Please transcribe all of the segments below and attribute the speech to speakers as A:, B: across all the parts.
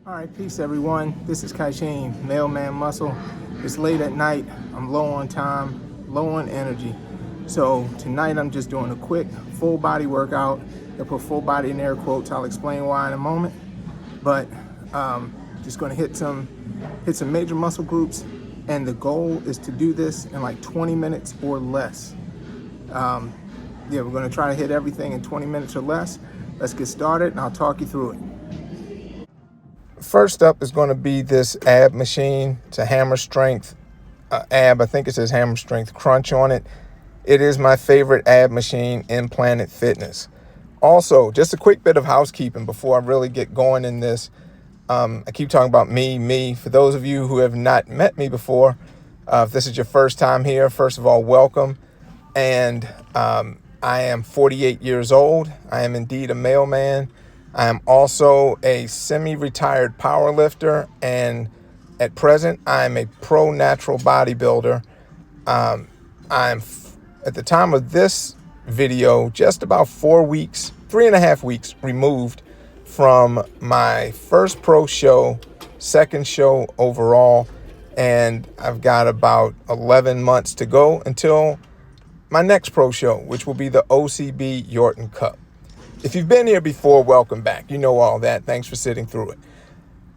A: All right, peace everyone. This is Kaishin, Mailman Muscle. It's late at night. I'm low on time, low on energy. So tonight I'm just doing a quick full body workout. I put full body in air quotes. I'll explain why in a moment. But just going to hit some major muscle groups, and the goal is to do this in like 20 minutes or less. Yeah, we're going to try to hit everything in 20 minutes or less. Let's get started, and I'll talk you through it. First up is going to be this ab machine. It's a hammer strength ab. I think it says hammer strength crunch on it. It is my favorite ab machine in Planet Fitness. Also, just a quick bit of housekeeping before I really get going in this. I keep talking about me. For those of you who have not met me before, if this is your first time here, first of all, welcome. And I am 48 years old. I am indeed a mailman. I am also a semi-retired power lifter, and at present, I am a pro natural bodybuilder. I'm at the time of this video, just about 3.5 weeks removed from my first pro show, second show overall, and I've got about 11 months to go until my next pro show, which will be the OCB Yorton Cup. If you've been here before, welcome back. You know all that. Thanks for sitting through it.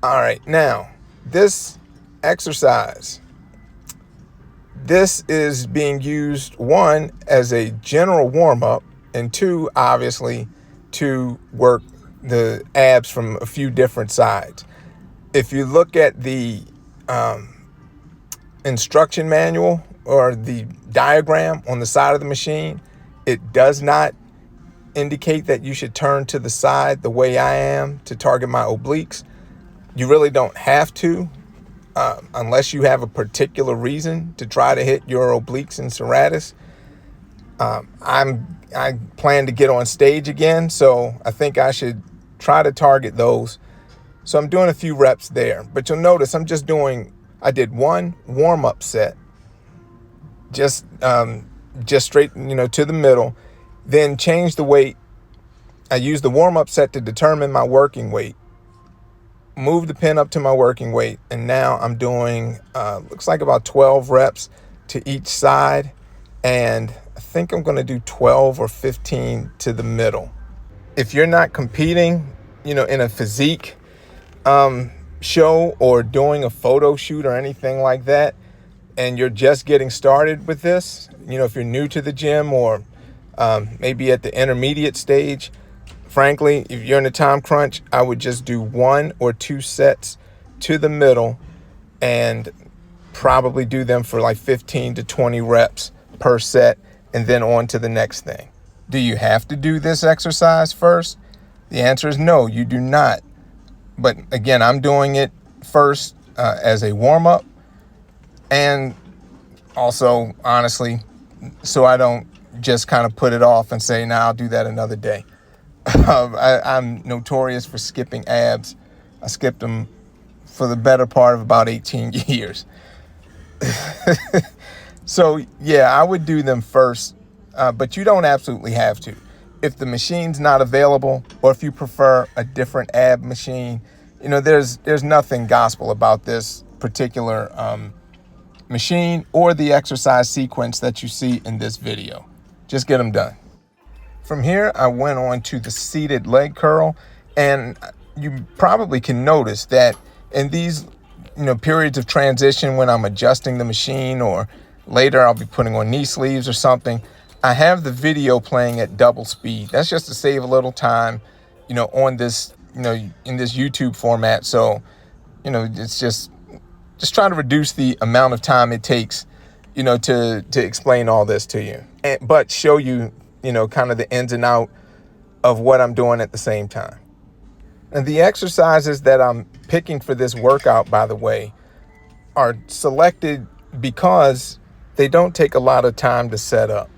A: All right, now, this exercise, this is being used, one, as a general warm-up, and two, obviously, to work the abs from a few different sides. If you look at the instruction manual or the diagram on the side of the machine, it does not indicate that you should turn to the side the way I am to target my obliques. You really don't have to, unless you have a particular reason to try to hit your obliques and serratus. I plan to get on stage again, so I think I should try to target those. So I'm doing a few reps there, but you'll notice I did one warm-up set, just straight, to the middle. Then change the weight. I used the warm-up set to determine my working weight. Move the pin up to my working weight. And now I'm doing, looks like about 12 reps to each side. And I think I'm going to do 12 or 15 to the middle. If you're not competing, in a physique show or doing a photo shoot or anything like that, and you're just getting started with this, if you're new to the gym or maybe at the intermediate stage, frankly, if you're in a time crunch, I would just do 1 or 2 sets to the middle and probably do them for like 15 to 20 reps per set and then on to the next thing. Do you have to do this exercise first? The answer is no, you do not. But again, I'm doing it first as a warm-up, and also, honestly, so I don't just kind of put it off and say, I'll do that another day. I'm notorious for skipping abs. I skipped them for the better part of about 18 years. So yeah, I would do them first, but you don't absolutely have to. If the machine's not available, or if you prefer a different ab machine, there's nothing gospel about this particular machine or the exercise sequence that you see in this video. Just get them done. From here, I went on to the seated leg curl, and you probably can notice that in these, periods of transition when I'm adjusting the machine, or later I'll be putting on knee sleeves or something, I have the video playing at double speed. That's just to save a little time, on this, in this YouTube format. So, it's just trying to reduce the amount of time it takes, to explain all this to you, but show you, kind of the ins and out of what I'm doing at the same time. And the exercises that I'm picking for this workout, by the way, are selected because they don't take a lot of time to set up.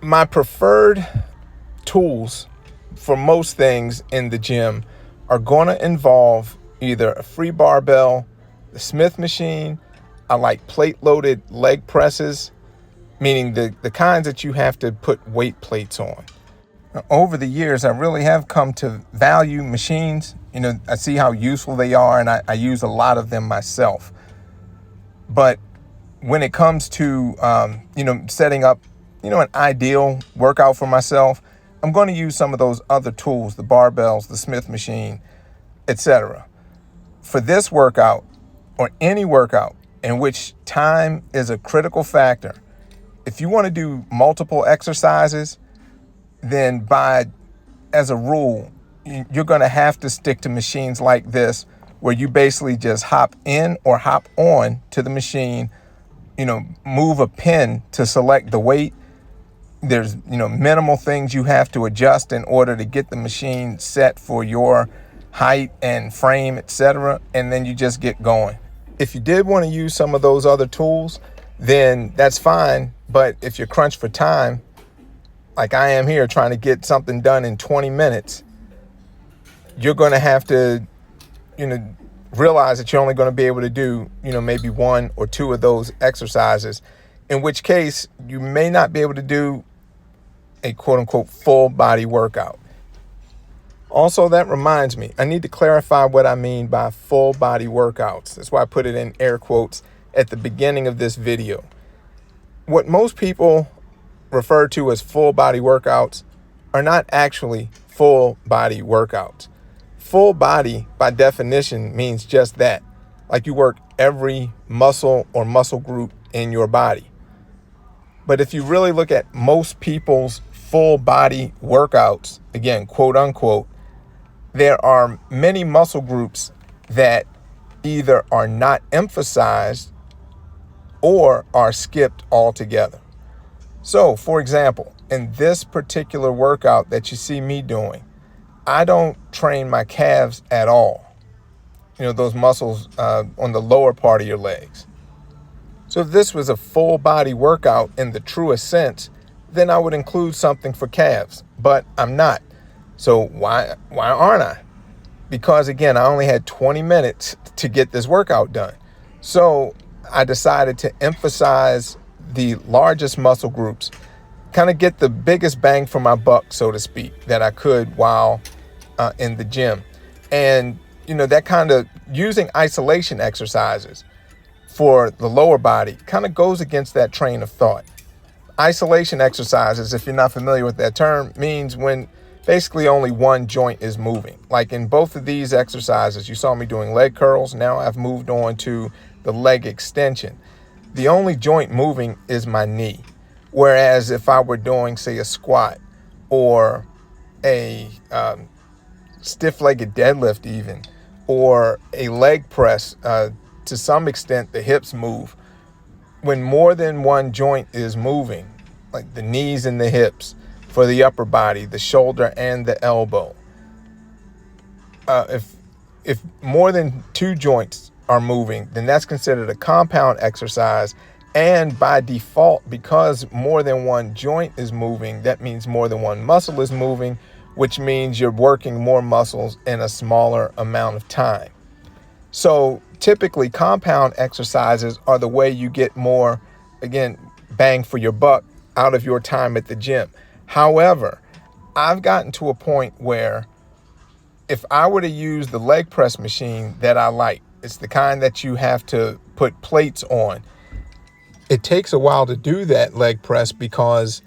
A: My preferred tools for most things in the gym are going to involve either a free barbell, the Smith machine. I like plate-loaded leg presses, meaning the kinds that you have to put weight plates on. Now, over the years, I really have come to value machines I see how useful they are, and I use a lot of them myself. But when it comes to, setting up, an ideal workout for myself, I'm going to use some of those other tools, the barbells, the Smith machine, etc. For this workout, or any workout in which time is a critical factor, if you want to do multiple exercises, then as a rule, you're going to have to stick to machines like this, where you basically just hop in or hop on to the machine, move a pin to select the weight. There's, minimal things you have to adjust in order to get the machine set for your height and frame, etc. And then you just get going. If you did want to use some of those other tools, then that's fine. But if you're crunched for time, like I am here trying to get something done in 20 minutes, you're going to have to, realize that you're only going to be able to do, maybe one or two of those exercises, in which case you may not be able to do a quote unquote full body workout. Also, that reminds me, I need to clarify what I mean by full body workouts. That's why I put it in air quotes at the beginning of this video. What most people refer to as full body workouts are not actually full body workouts. Full body, by definition, means just that. Like you work every muscle or muscle group in your body. But if you really look at most people's full body workouts, again, quote unquote, there are many muscle groups that either are not emphasized or are skipped altogether. So, for example, in this particular workout that you see me doing, I don't train my calves at all. Those muscles on the lower part of your legs. So if this was a full body workout in the truest sense, then I would include something for calves, but I'm not. So why aren't I? Because again, I only had 20 minutes to get this workout done. So I decided to emphasize the largest muscle groups, kind of get the biggest bang for my buck, so to speak, that I could while in the gym. And, that kind of using isolation exercises for the lower body kind of goes against that train of thought. Isolation exercises, if you're not familiar with that term, means when basically only one joint is moving. Like in both of these exercises, you saw me doing leg curls. Now I've moved on to the leg extension. The only joint moving is my knee. Whereas if I were doing, say, a squat or a stiff-legged deadlift even, or a leg press, to some extent the hips move. When more than one joint is moving, like the knees and the hips for the upper body, the shoulder and the elbow, if more than two joints are moving, then that's considered a compound exercise. And by default, because more than one joint is moving, that means more than one muscle is moving, which means you're working more muscles in a smaller amount of time. So typically compound exercises are the way you get more, again, bang for your buck out of your time at the gym. However, I've gotten to a point where if I were to use the leg press machine that I like, it's the kind that you have to put plates on. It takes a while to do that leg press because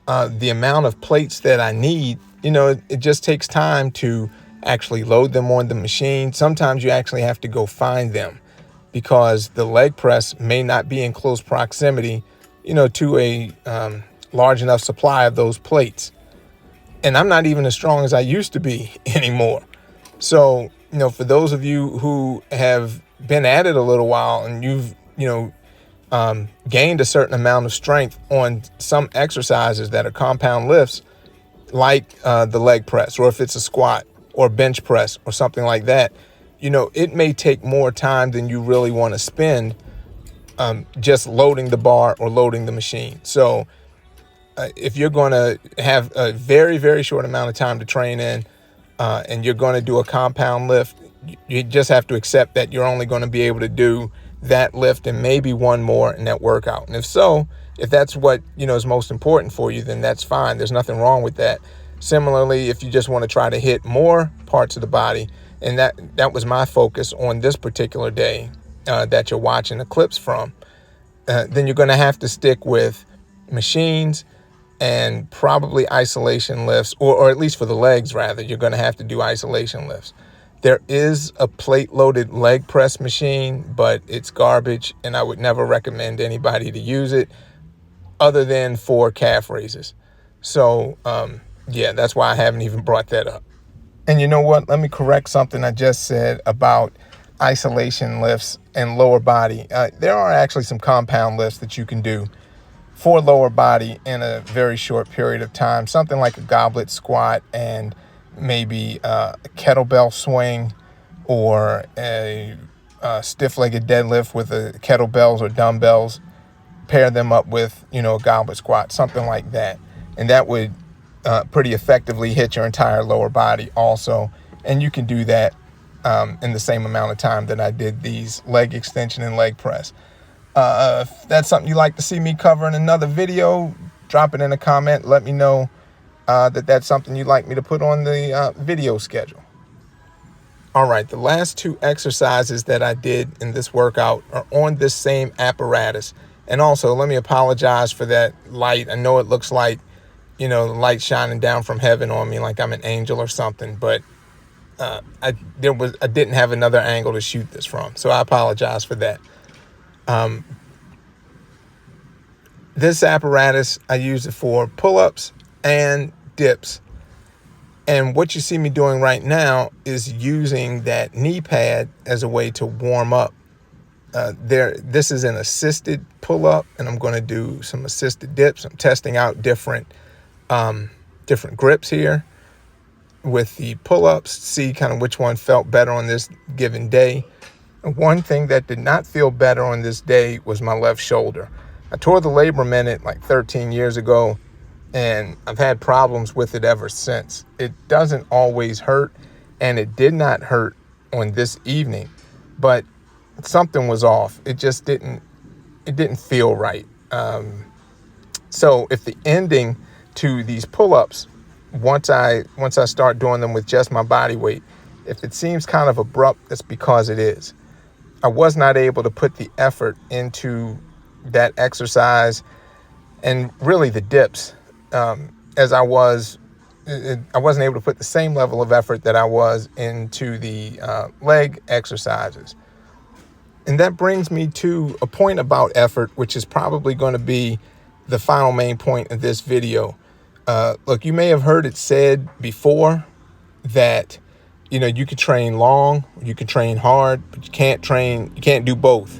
A: the amount of plates that I need, it just takes time to actually load them on the machine. Sometimes you actually have to go find them because the leg press may not be in close proximity, to a large enough supply of those plates. And I'm not even as strong as I used to be anymore. So, for those of you who have been at it a little while and you've, gained a certain amount of strength on some exercises that are compound lifts, like the leg press, or if it's a squat or bench press or something like that, it may take more time than you really want to spend just loading the bar or loading the machine. So if you're going to have a very, very short amount of time to train in and you're going to do a compound lift, you just have to accept that you're only going to be able to do that lift and maybe one more in that workout. And if that's what, is most important for you, then that's fine. There's nothing wrong with that. Similarly, if you just want to try to hit more parts of the body And that was my focus on this particular day that you're watching the clips from. Then you're going to have to stick with machines and probably isolation lifts, or at least for the legs, rather, you're going to have to do isolation lifts. There is a plate-loaded leg press machine, but it's garbage, and I would never recommend anybody to use it other than for calf raises. So, yeah, that's why I haven't even brought that up. And you know what? Let me correct something I just said about isolation lifts and lower body. There are actually some compound lifts that you can do for lower body in a very short period of time. Something like a goblet squat and maybe a kettlebell swing, or a stiff-legged deadlift with kettlebells or dumbbells. Pair them up with, a goblet squat, something like that. And that would pretty effectively hit your entire lower body also. And you can do that in the same amount of time that I did these leg extension and leg press. If that's something you'd like to see me cover in another video, drop it in a comment. Let me know that's something you'd like me to put on the video schedule. All right, the last two exercises that I did in this workout are on this same apparatus. And also, let me apologize for that light. I know it looks like, the light shining down from heaven on me like I'm an angel or something, but I didn't have another angle to shoot this from, so I apologize for that. This apparatus, I use it for pull-ups and dips. And what you see me doing right now is using that knee pad as a way to warm up. This is an assisted pull-up, and I'm going to do some assisted dips. I'm testing out different grips here with the pull-ups, see kind of which one felt better on this given day. And one thing that did not feel better on this day was my left shoulder. I tore the labrum in it like 13 years ago, and I've had problems with it ever since. It doesn't always hurt, and it did not hurt on this evening, but something was off. It didn't feel right. So if the ending to these pull-ups, once I start doing them with just my body weight, if it seems kind of abrupt, that's because it is. I was not able to put the effort into that exercise and really the dips as I wasn't able to put the same level of effort that I was into the leg exercises. And that brings me to a point about effort, which is probably going to be the final main point of this video. Look, you may have heard it said before that, you can train long, you can train hard, but you can't do both.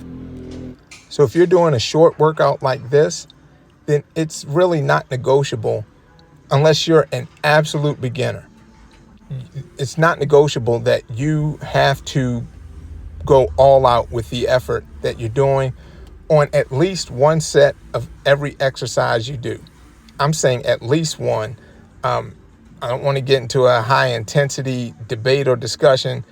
A: So if you're doing a short workout like this, then it's really not negotiable unless you're an absolute beginner. It's not negotiable that you have to go all out with the effort that you're doing on at least one set of every exercise you do. I'm saying at least one. I don't want to get into a high intensity debate or discussion.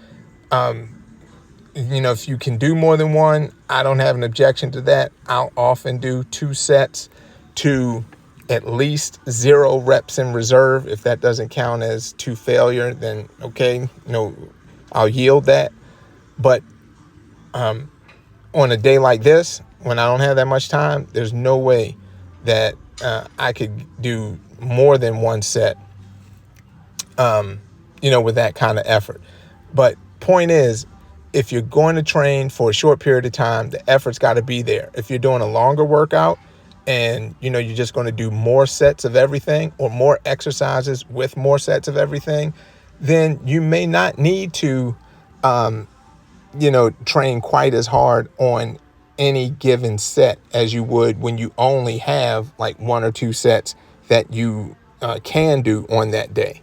A: If you can do more than one, I don't have an objection to that. I'll often do 2 sets to at least 0 reps in reserve. If that doesn't count as 2 failure, then okay, I'll yield that. But on a day like this, when I don't have that much time, there's no way that I could do more than 1 set, with that kind of effort. But point is, if you're going to train for a short period of time, the effort's got to be there. If you're doing a longer workout and, you're just going to do more sets of everything or more exercises with more sets of everything, then you may not need to, train quite as hard on any given set as you would when you only have like 1 or 2 sets that you can do on that day.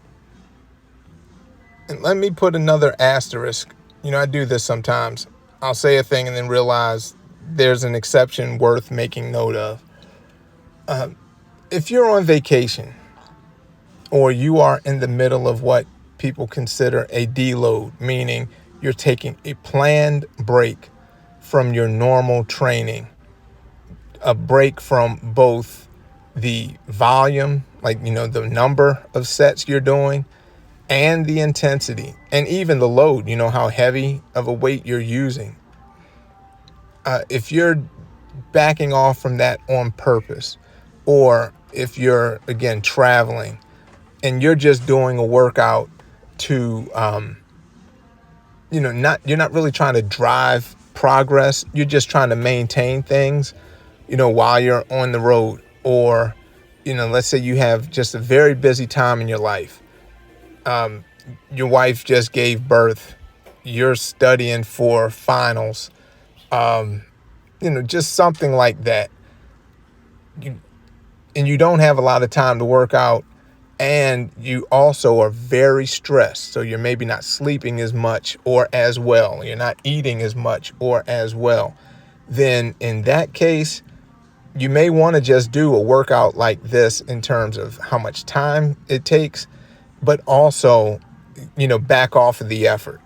A: And let me put another asterisk. I do this sometimes. I'll say a thing and then realize there's an exception worth making note of. If you're on vacation or you are in the middle of what people consider a deload, meaning you're taking a planned break from your normal training, a break from both the volume, like, the number of sets you're doing, and the intensity and even the load, you know, how heavy of a weight you're using. If you're backing off from that on purpose, or if you're, again, traveling and you're just doing a workout to, you're not really trying to drive progress. You're just trying to maintain things, while you're on the road, or, let's say you have just a very busy time in your life. Your wife just gave birth. You're studying for finals. Just something like that. And you don't have a lot of time to work out, and you also are very stressed. So you're maybe not sleeping as much or as well. You're not eating as much or as well. Then in that case, you may want to just do a workout like this in terms of how much time it takes, but also, back off of the effort.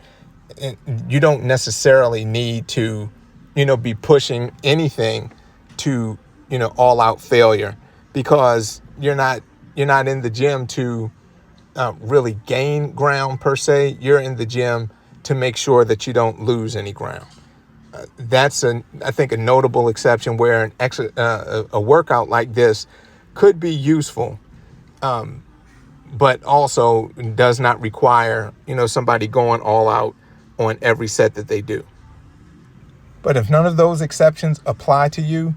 A: And you don't necessarily need to, be pushing anything to, all out failure, because you're not in the gym to really gain ground per se. You're in the gym to make sure that you don't lose any ground. That's I think a notable exception where a workout like this could be useful, but also does not require, somebody going all out on every set that they do. But if none of those exceptions apply to you,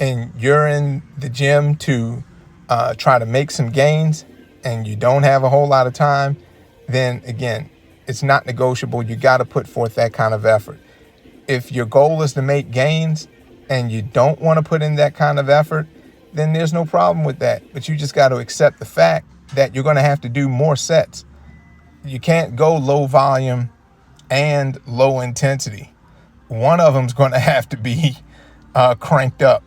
A: and you're in the gym to try to make some gains, and you don't have a whole lot of time, then again, it's not negotiable. You got to put forth that kind of effort. If your goal is to make gains and you don't want to put in that kind of effort, then there's no problem with that. But you just got to accept the fact that you're going to have to do more sets. You can't go low volume and low intensity. One of them's going to have to be cranked up.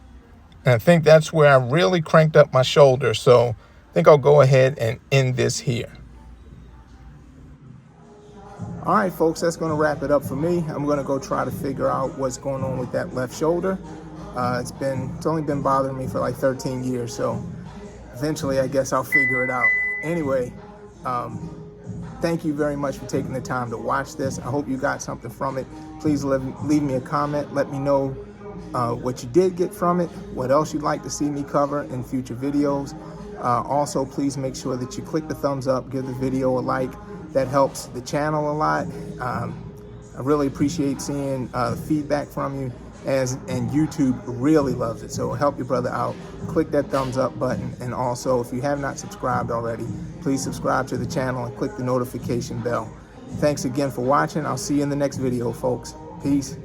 A: And I think that's where I really cranked up my shoulder. So I think I'll go ahead and end this here. All right, folks, that's going to wrap it up for me. I'm going to go try to figure out what's going on with that left shoulder. It's only been bothering me for like 13 years. So eventually, I guess I'll figure it out. Anyway, thank you very much for taking the time to watch this. I hope you got something from it. Please leave me a comment. Let me know what you did get from it, what else you'd like to see me cover in future videos. Also, please make sure that you click the thumbs up, give the video a like. That helps the channel a lot. I really appreciate seeing feedback from you, and YouTube really loves it. So help your brother out. Click that thumbs up button. And also, if you have not subscribed already, please subscribe to the channel and click the notification bell. Thanks again for watching. I'll see you in the next video, folks. Peace.